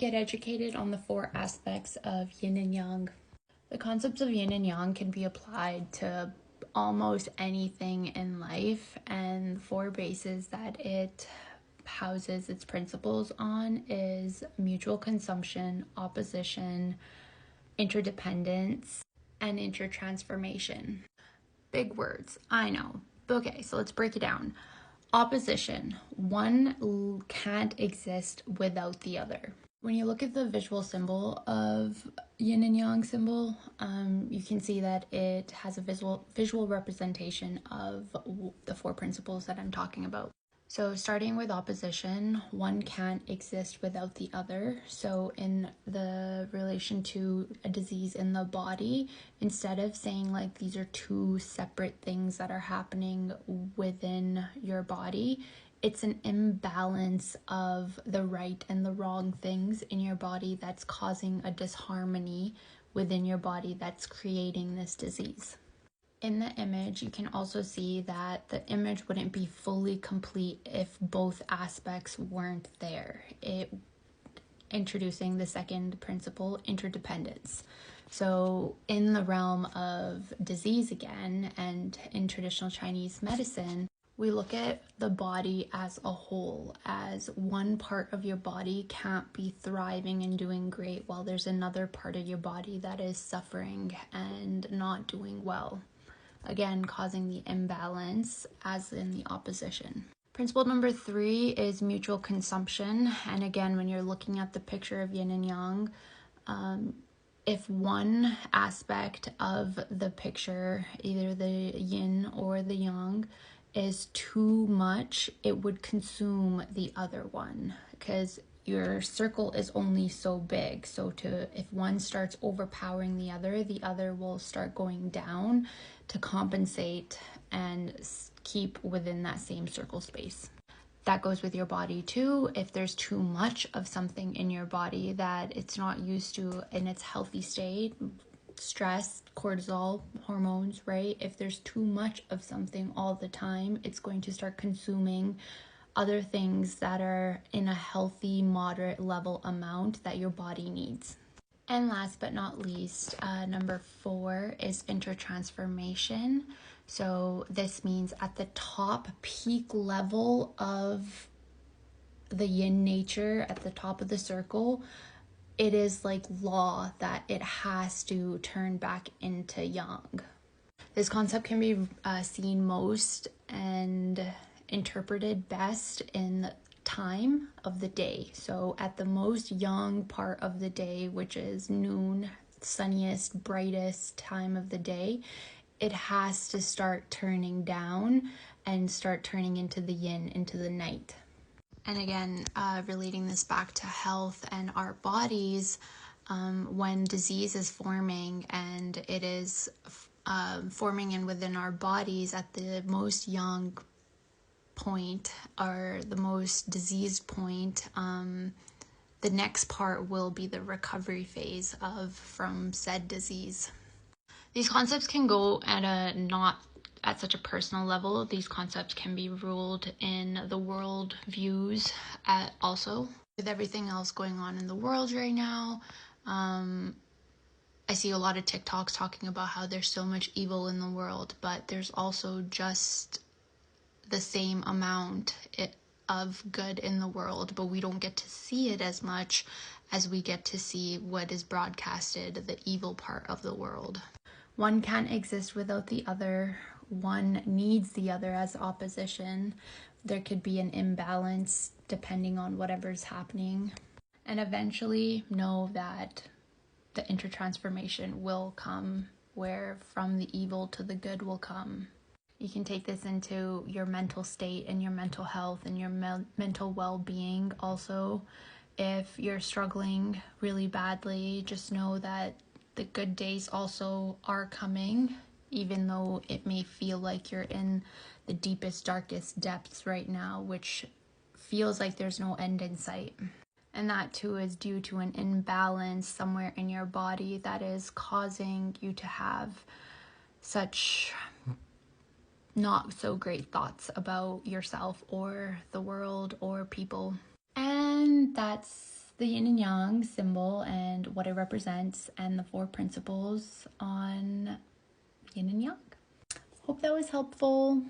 Get educated on the 4 aspects of yin and yang. The concepts of yin and yang can be applied to almost anything in life, and the 4 bases that it houses its principles on is mutual consumption, opposition, interdependence, and intertransformation. Big words, I know. Okay, so let's break it down. Opposition. One can't exist without the other. When you look at the visual symbol of yin and yang symbol, you can see that it has a visual representation of the 4 principles that I'm talking about. So starting with opposition, one can't exist without the other. So in the relation to a disease in the body, instead of saying like these are 2 separate things that are happening within your body, it's an imbalance of the right and the wrong things in your body that's causing a disharmony within your body that's creating this disease. In the image, you can also see that the image wouldn't be fully complete if both aspects weren't there. Introducing the second principle, interdependence. So in the realm of disease again, and in traditional Chinese medicine, we look at the body as a whole, as one part of your body can't be thriving and doing great while there's another part of your body that is suffering and not doing well. Again, causing the imbalance as in the opposition. Principle number 3 is mutual consumption. And again, when you're looking at the picture of yin and yang, if one aspect of the picture, either the yin or the yang, is too much, it would consume the other one, because your circle is only so big. So if one starts overpowering the other will start going down to compensate and keep within that same circle space. That goes with your body too. If there's too much of something in your body that it's not used to in its healthy state, stress, cortisol, hormones, right? If there's too much of something all the time, it's going to start consuming other things that are in a healthy, moderate level amount that your body needs. And last but not least, number 4 is intertransformation. So this means at the top peak level of the yin nature, at the top of the circle, it is like law that it has to turn back into yang. This concept can be seen most and interpreted best in time of the day. So at the most yang part of the day, which is noon, sunniest, brightest time of the day, it has to start turning down and start turning into the yin, into the night. And again, relating this back to health and our bodies, when disease is forming and it is forming in within our bodies at the most yang point or the most diseased point, the next part will be the recovery phase from said disease. These concepts can go not at such a personal level. These concepts can be ruled in the world views also. With everything else going on in the world right now, I see a lot of TikToks talking about how there's so much evil in the world, but there's also just the same amount of good in the world, but we don't get to see it as much as we get to see what is broadcasted, the evil part of the world. One can't exist without the other. One needs the other as opposition. There could be an imbalance depending on whatever's happening. And eventually know that the intertransformation will come, where from the evil to the good will come. You can take this into your mental state and your mental health and your mental well-being also. If you're struggling really badly, just know that the good days also are coming, even though it may feel like you're in the deepest, darkest depths right now, which feels like there's no end in sight. And that too is due to an imbalance somewhere in your body that is causing you to have such not so great thoughts about yourself or the world or people. And that's the yin and yang symbol and what it represents, and the 4 principles on yin and yang. Hope that was helpful.